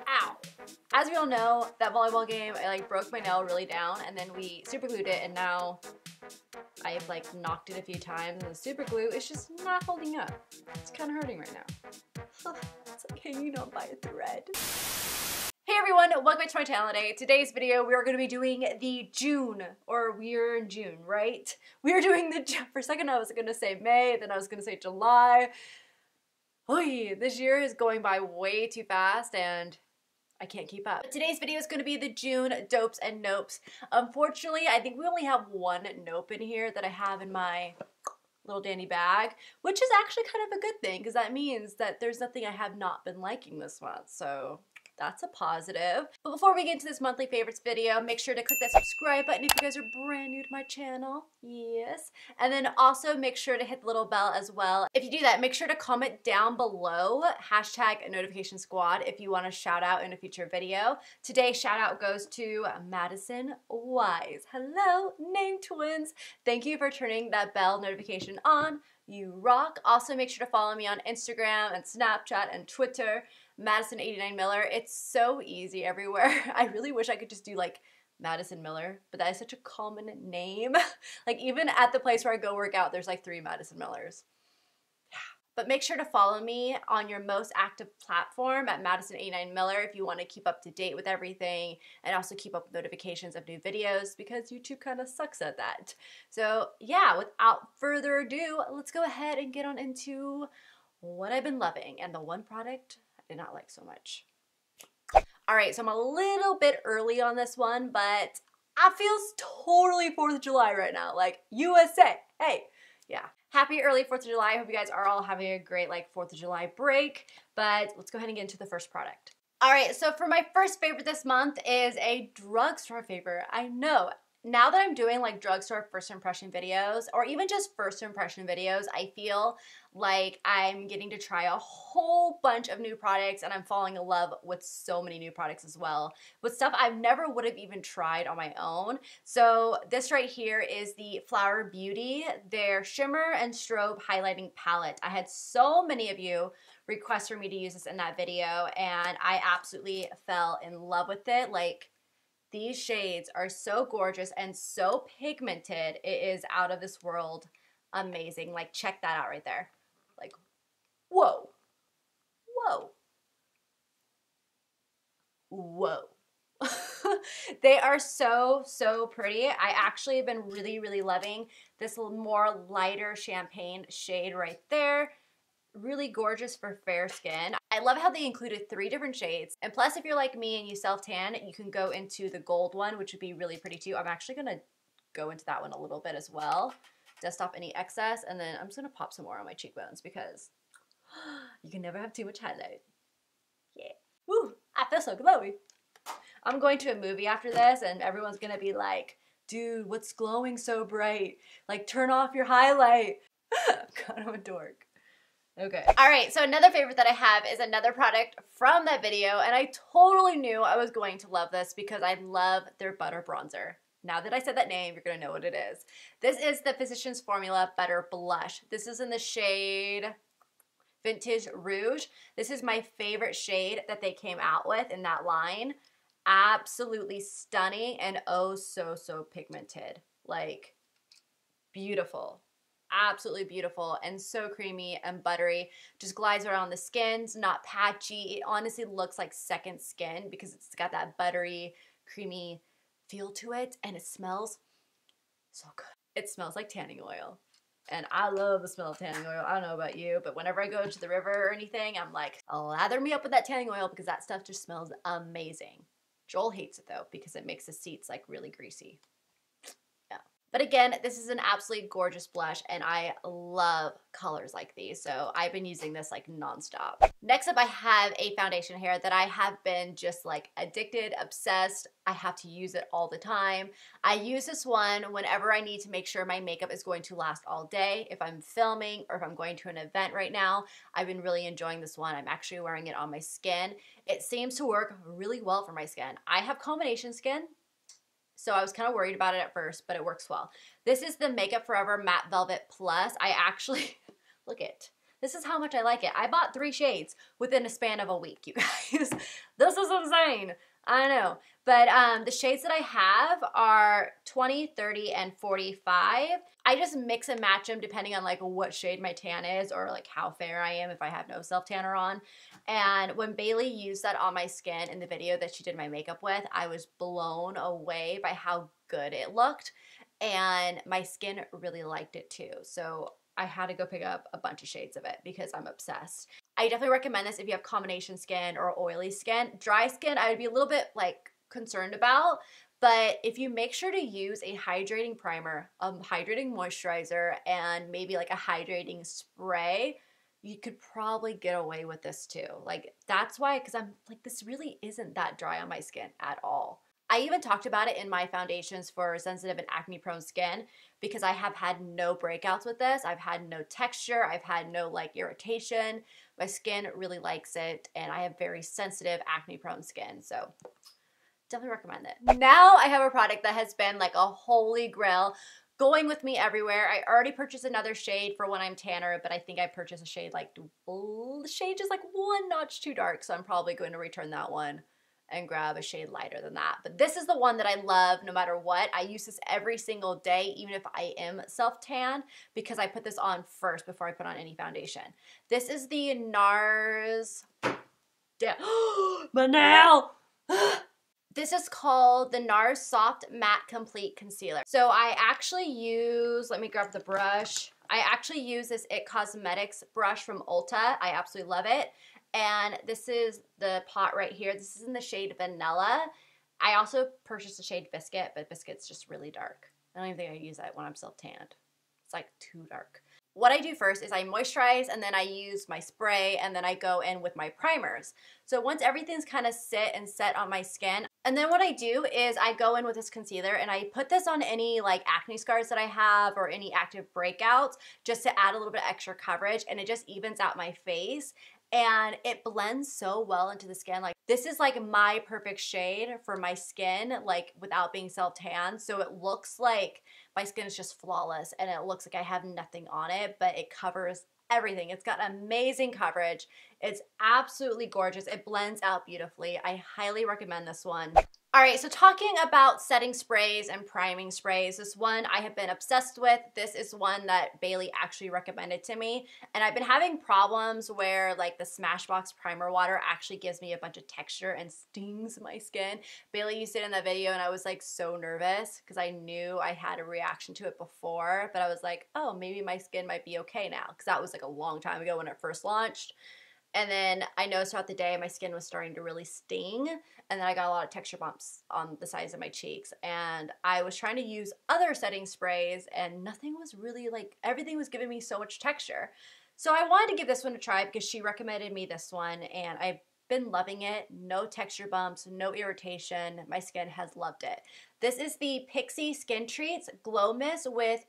Ow. As we all know, that volleyball game, I like broke my nail really down and then we super glued it and now I've like knocked it a few times and the super glue is just not holding up. It's kind of hurting right now. It's like hanging on by a thread. Hey everyone, welcome back to my channel today. Today's video, we are going to be doing the June, or we're in June, right? We are doing the, for a second I was going to say May, then I was going to say July. Oy, this year is going by way too fast and I can't keep up. But today's video is going to be the June dopes and nopes. Unfortunately, I think we only have one nope in here that I have in my little dandy bag, which is actually kind of a good thing because that means that there's nothing I have not been liking this month. So that's a positive. But before we get into this monthly favorites video, make sure to click that subscribe button if you guys are brand new to my channel. Yes. And then also make sure to hit the little bell as well. If you do that, make sure to comment down below hashtag notification squad if you want a shout out in a future video. Today's shout out goes to Madison Wise. Hello, name twins. Thank you for turning that bell notification on. You rock. Also make sure to follow me on Instagram and Snapchat and Twitter. Madison89 Miller. It's so easy everywhere. I really wish I could just do like Madison Miller, but that is such a common name. Like even at the place where I go work out, there's like 3 Madison Millers. Yeah. But make sure to follow me on your most active platform at Madison89 Miller if you want to keep up to date with everything and also keep up with notifications of new videos because YouTube kind of sucks at that. So yeah, without further ado, let's go ahead and get on into what I've been loving and the one product did not like so much. All right, so I'm a little bit early on this one, but I feel totally 4th of July right now, like USA, hey, yeah. Happy early 4th of July. I hope you guys are all having a great like 4th of July break, but let's go ahead and get into the first product. All right, so for my first favorite this month is a drugstore favorite. I know. Now that I'm doing like drugstore first impression videos or even just first impression videos, I feel like I'm getting to try a whole bunch of new products and I'm falling in love with so many new products as well. With stuff I never would have even tried on my own. So this right here is the Flower Beauty, their Shimmer and Strobe Highlighting Palette. I had so many of you request for me to use this in that video and I absolutely fell in love with it. Like, these shades are so gorgeous and so pigmented. It is out of this world amazing. Like, check that out right there. Like, whoa. Whoa. Whoa. They are so, so pretty. I actually have been really, really loving this more lighter champagne shade right there. Really gorgeous for fair skin. I love how they included 3 different shades. And plus, if you're like me and you self-tan, you can go into the gold one, which would be really pretty too. I'm actually gonna go into that one a little bit as well. Dust off any excess, and then I'm just gonna pop some more on my cheekbones because you can never have too much highlight. Yeah. Woo, I feel so glowy. I'm going to a movie after this, and everyone's gonna be like, dude, what's glowing so bright? Like, turn off your highlight. God, I'm a dork. Okay. All right, so another favorite that I have is another product from that video, and I totally knew I was going to love this because I love their butter bronzer. Now that I said that name, you're gonna know what it is. This is the Physicians Formula Butter Blush. This is in the shade Vintage Rouge. This is my favorite shade that they came out with in that line. Absolutely stunning and oh so, so pigmented. Like, beautiful. Absolutely beautiful and so creamy and buttery. Just glides around the skin. It's not patchy. It honestly looks like second skin because it's got that buttery, creamy feel to it and it smells so good. It smells like tanning oil. And I love the smell of tanning oil. I don't know about you, but whenever I go to the river or anything, I'm like, lather me up with that tanning oil because that stuff just smells amazing. Joel hates it though because it makes the seats like really greasy. But again, this is an absolutely gorgeous blush and I love colors like these. So I've been using this like nonstop. Next up, I have a foundation here that I have been just like addicted, obsessed. I have to use it all the time. I use this one whenever I need to make sure my makeup is going to last all day. If I'm filming or if I'm going to an event right now, I've been really enjoying this one. I'm actually wearing it on my skin. It seems to work really well for my skin. I have combination skin. So I was kind of worried about it at first, but it works well. This is the Makeup Forever Matte Velvet Plus. I actually, look it. This is how much I like it. I bought 3 shades within a span of a week, you guys. This is insane. I don't know. But the shades that I have are 20, 30, and 45. I just mix and match them depending on like what shade my tan is or like how fair I am if I have no self-tanner on. And when Bailey used that on my skin in the video that she did my makeup with, I was blown away by how good it looked. And my skin really liked it too. So I had to go pick up a bunch of shades of it because I'm obsessed. I definitely recommend this if you have combination skin or oily skin. Dry skin, I would be a little bit like concerned about, but if you make sure to use a hydrating primer, a hydrating moisturizer, and maybe like a hydrating spray, you could probably get away with this too. Like that's why, because I'm like, this really isn't that dry on my skin at all. I even talked about it in my foundations for sensitive and acne prone skin because I have had no breakouts with this. I've had no texture. I've had no like irritation. My skin really likes it and I have very sensitive acne prone skin. So definitely recommend it. Now I have a product that has been like a holy grail going with me everywhere. I already purchased another shade for when I'm tanner, but I think I purchased a shade like, the shade just like one notch too dark. So I'm probably going to return that one and grab a shade lighter than that. But this is the one that I love no matter what. I use this every single day, even if I am self-tan, because I put this on first before I put on any foundation. This is the NARS, my nail! This is called the NARS Soft Matte Complete Concealer. So I actually use, let me grab the brush. I actually use this It Cosmetics brush from Ulta. I absolutely love it. And this is the pot right here. This is in the shade Vanilla. I also purchased a shade Biscuit, but Biscuit's just really dark. I don't even think I use that when I'm self-tanned. It's like too dark. What I do first is I moisturize and then I use my spray and then I go in with my primers. So once everything's kind of set on my skin, and then what I do is I go in with this concealer and I put this on any like acne scars that I have or any active breakouts just to add a little bit extra coverage, and it just evens out my face. And it blends so well into the skin. Like this is like my perfect shade for my skin, like without being self-tan. So it looks like my skin is just flawless and it looks like I have nothing on it, but it covers everything. It's got amazing coverage. It's absolutely gorgeous. It blends out beautifully. I highly recommend this one. All right, so talking about setting sprays and priming sprays, this one I have been obsessed with. This is one that Bailey actually recommended to me, and I've been having problems where like the Smashbox primer water actually gives me a bunch of texture and stings my skin. Bailey used it in that video and I was like so nervous because I knew I had a reaction to it before, but I was like, oh, maybe my skin might be okay now, because that was like a long time ago when it first launched. And then I noticed throughout the day my skin was starting to really sting, and then I got a lot of texture bumps on the sides of my cheeks, and I was trying to use other setting sprays and nothing was really like, everything was giving me so much texture. So I wanted to give this one a try because she recommended me this one and I've been loving it. No texture bumps, no irritation. My skin has loved it. This is the Pixi Skin Treats Glow Mist with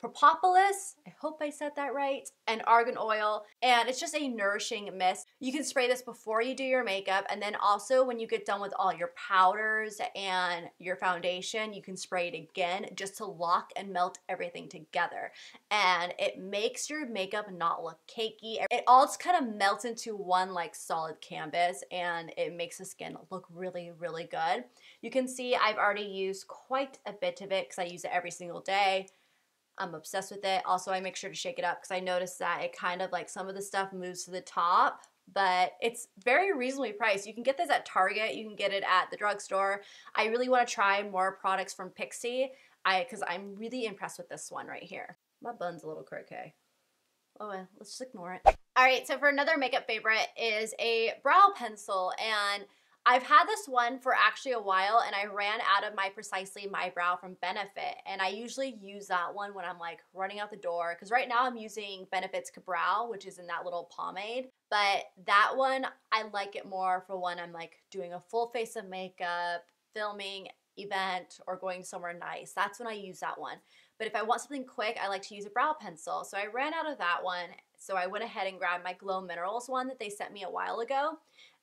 propolis, I hope I said that right, and argan oil, and it's just a nourishing mist. You can spray this before you do your makeup, and then also when you get done with all your powders and your foundation, you can spray it again just to lock and melt everything together. And it makes your makeup not look cakey. It all just kind of melts into one like solid canvas, and it makes the skin look really, really good. You can see I've already used quite a bit of it because I use it every single day. I'm obsessed with it. Also, I make sure to shake it up because I noticed that it kind of like some of the stuff moves to the top, but it's very reasonably priced. You can get this at Target. You can get it at the drugstore. I really want to try more products from Pixi because I'm really impressed with this one right here. My bun's a little croquet. Oh well, let's just ignore it. All right, so for another makeup favorite is a brow pencil, and I've had this one for actually a while, and I ran out of my Precisely My Brow from Benefit, and I usually use that one when I'm like running out the door, because right now I'm using Benefit's Cabral, which is in that little pomade, but that one, I like it more for when I'm like doing a full face of makeup, filming, event, or going somewhere nice. That's when I use that one. But if I want something quick, I like to use a brow pencil. So I ran out of that one, so I went ahead and grabbed my Glow Minerals one that they sent me a while ago.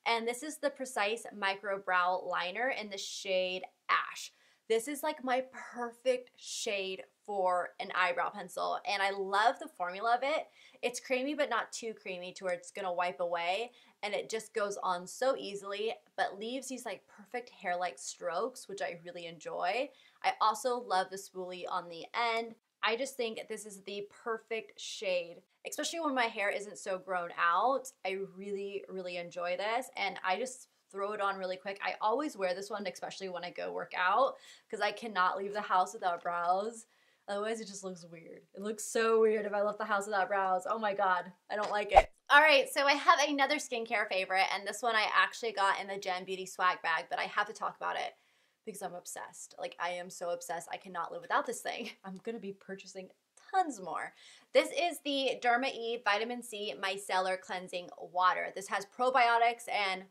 And this is the Precise Micro Brow Liner in the shade Ash. This is like my perfect shade for an eyebrow pencil, and I love the formula of it. It's creamy but not too creamy to where it's gonna wipe away, and it just goes on so easily but leaves these like perfect hair-like strokes, which I really enjoy. I also love the spoolie on the end. I just think this is the perfect shade, especially when my hair isn't so grown out. I really, really enjoy this, and I just throw it on really quick. I always wear this one, especially when I go work out, because I cannot leave the house without brows. Otherwise, it just looks weird. It looks so weird if I left the house without brows. Oh my God, I don't like it. All right, so I have another skincare favorite, and this one I actually got in the Gem Beauty swag bag, but I have to talk about it because I'm obsessed. Like, I am so obsessed. I cannot live without this thing. I'm gonna be purchasing tons more. This is the Derma E Vitamin C Micellar Cleansing Water. This has probiotics and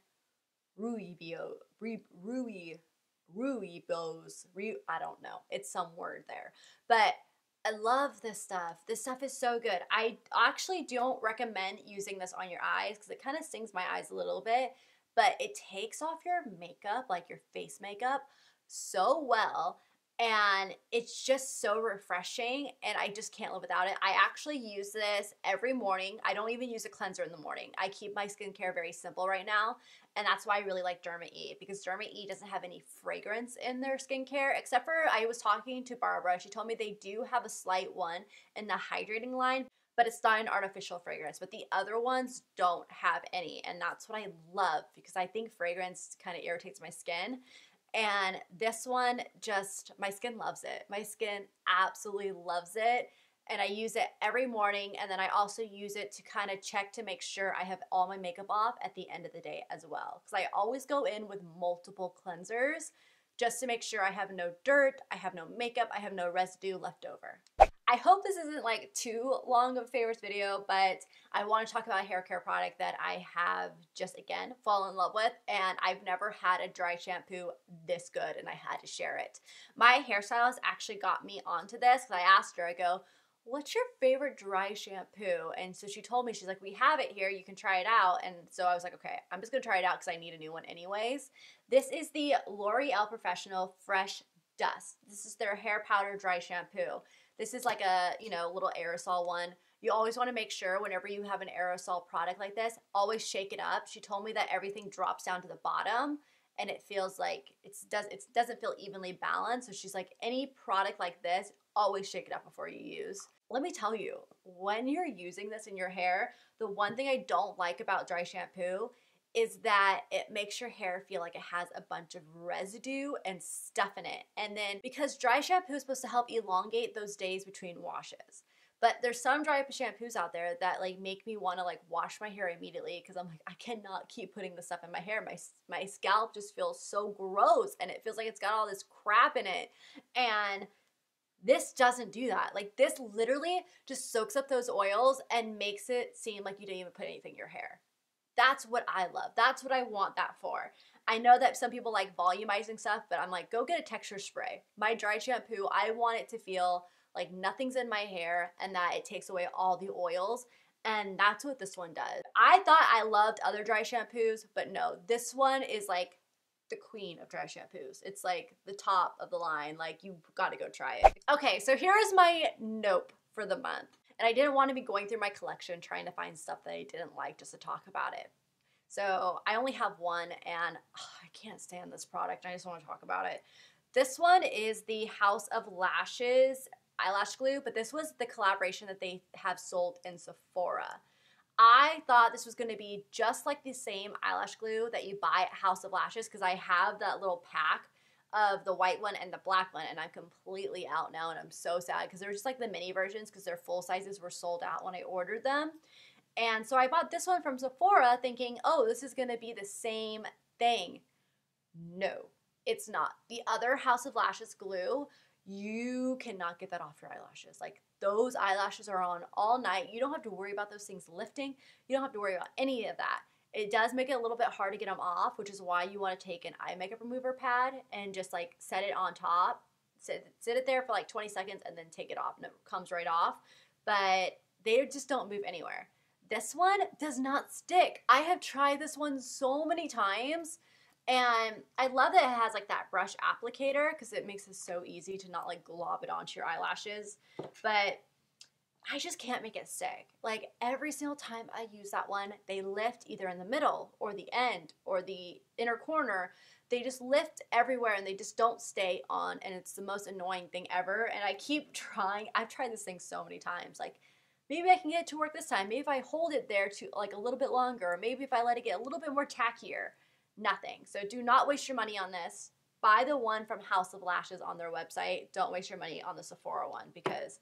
rooibos, I don't know. It's some word there. But I love this stuff. This stuff is so good. I actually don't recommend using this on your eyes because it kind of stings my eyes a little bit, but it takes off your makeup, like your face makeup, so well. And it's just so refreshing, and I just can't live without it. I actually use this every morning. I don't even use a cleanser in the morning. I keep my skincare very simple right now, and that's why I really like Derma E, because Derma E doesn't have any fragrance in their skincare, except for I was talking to Barbara. She told me they do have a slight one in the hydrating line, but it's not an artificial fragrance. But the other ones don't have any, and that's what I love, because I think fragrance kind of irritates my skin. And this one just, my skin loves it. My skin absolutely loves it. And I use it every morning. And then I also use it to kind of check to make sure I have all my makeup off at the end of the day as well. Because I always go in with multiple cleansers just to make sure I have no dirt, I have no makeup, I have no residue left over. I hope this isn't like too long of a favorites video, but I want to talk about a hair care product that I have just, again, fallen in love with, and I've never had a dry shampoo this good, and I had to share it. My hairstylist actually got me onto this because I asked her, I go, what's your favorite dry shampoo? And so she told me, she's like, we have it here, you can try it out. And so I was like, okay, I'm just gonna try it out because I need a new one anyways. This is the L'Oreal Professional Fresh Dust. This is their hair powder dry shampoo. This is like a, you know, little aerosol one. You always want to make sure whenever you have an aerosol product like this, always shake it up. She told me that everything drops down to the bottom and it feels like it doesn't feel evenly balanced. So she's like, any product like this, always shake it up before you use. Let me tell you, when you're using this in your hair, the one thing I don't like about dry shampoo is that it makes your hair feel like it has a bunch of residue and stuff in it. And then because dry shampoo is supposed to help elongate those days between washes. But there's some dry shampoos out there that like make me want to like wash my hair immediately because I'm like, I cannot keep putting this stuff in my hair. My scalp just feels so gross and it feels like it's got all this crap in it. And this doesn't do that. Like this literally just soaks up those oils and makes it seem like you didn't even put anything in your hair. That's what I love. That's what I want that for. I know that some people like volumizing stuff, but I'm like, go get a texture spray. My dry shampoo, I want it to feel like nothing's in my hair and that it takes away all the oils. And that's what this one does. I thought I loved other dry shampoos, but no, this one is like the queen of dry shampoos. It's like the top of the line. Like you gotta go try it. Okay, so here is my nope for the month. And I didn't want to be going through my collection trying to find stuff that I didn't like just to talk about it. So I only have one and I can't stand this product. I just want to talk about it. This one is the House of Lashes eyelash glue, but this was the collaboration that they have sold in Sephora. I thought this was going to be just like the same eyelash glue that you buy at House of Lashes because I have that little pack of the white one and the black one, and I'm completely out now, and I'm so sad because they're just like the mini versions because their full sizes were sold out when I ordered them. And so I bought this one from Sephora thinking, oh, this is going to be the same thing. No, it's not. The other House of Lashes glue, you cannot get that off your eyelashes. Like those eyelashes are on all night. You don't have to worry about those things lifting. You don't have to worry about any of that. It does make it a little bit hard to get them off, which is why you want to take an eye makeup remover pad and just like set it on top, sit it there for like 20 seconds and then take it off and it comes right off. But they just don't move anywhere. This one does not stick. I have tried this one so many times And I love that it has like that brush applicator because it makes it so easy to not like glob it onto your eyelashes. But I just can't make it stick. Like every single time I use that one, they lift either in the middle or the end or the inner corner. They just lift everywhere and they just don't stay on, and it's the most annoying thing ever. And I keep trying. I've tried this thing so many times. Like maybe I can get it to work this time. Maybe if I hold it there to like a little bit longer, or maybe if I let it get a little bit more tackier. Nothing. So do not waste your money on this. Buy the one from House of Lashes on their website. Don't waste your money on the Sephora one because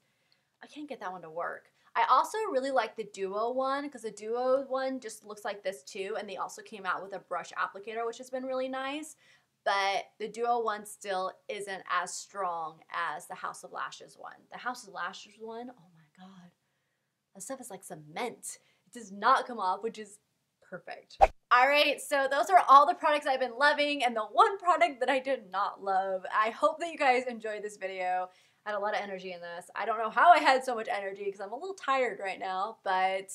I can't get that one to work. I also really like the Duo one because the Duo one just looks like this too, and they also came out with a brush applicator, which has been really nice, but the Duo one still isn't as strong as the House of Lashes one. The House of Lashes one, oh my god, that stuff is like cement. It does not come off, which is perfect. Alright, so those are all the products I've been loving and the one product that I did not love. I hope that you guys enjoyed this video. I had a lot of energy in this. I don't know how I had so much energy because I'm a little tired right now, but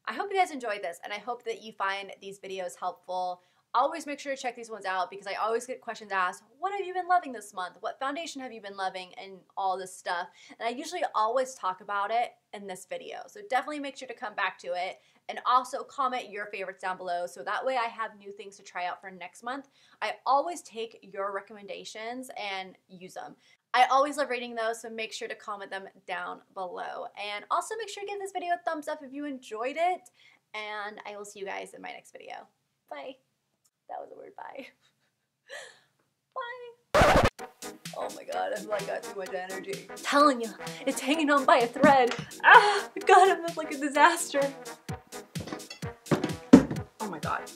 I hope you guys enjoyed this and I hope that you find these videos helpful. Always make sure to check these ones out because I always get questions asked, what have you been loving this month? What foundation have you been loving? And all this stuff. And I usually always talk about it in this video. So definitely make sure to come back to it. And also comment your favorites down below so that way I have new things to try out for next month. I always take your recommendations and use them. I always love reading those, so make sure to comment them down below. And also make sure to give this video a thumbs up if you enjoyed it. And I will see you guys in my next video. Bye. That was a weird bye. Bye. Oh my god, I feel like I got too much energy. I'm telling you, it's hanging on by a thread. Ah, god, it looks like a disaster. Oh my god.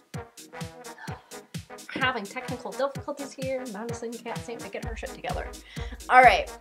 We're having technical difficulties here. Madison can't seem to get her shit together. Alright.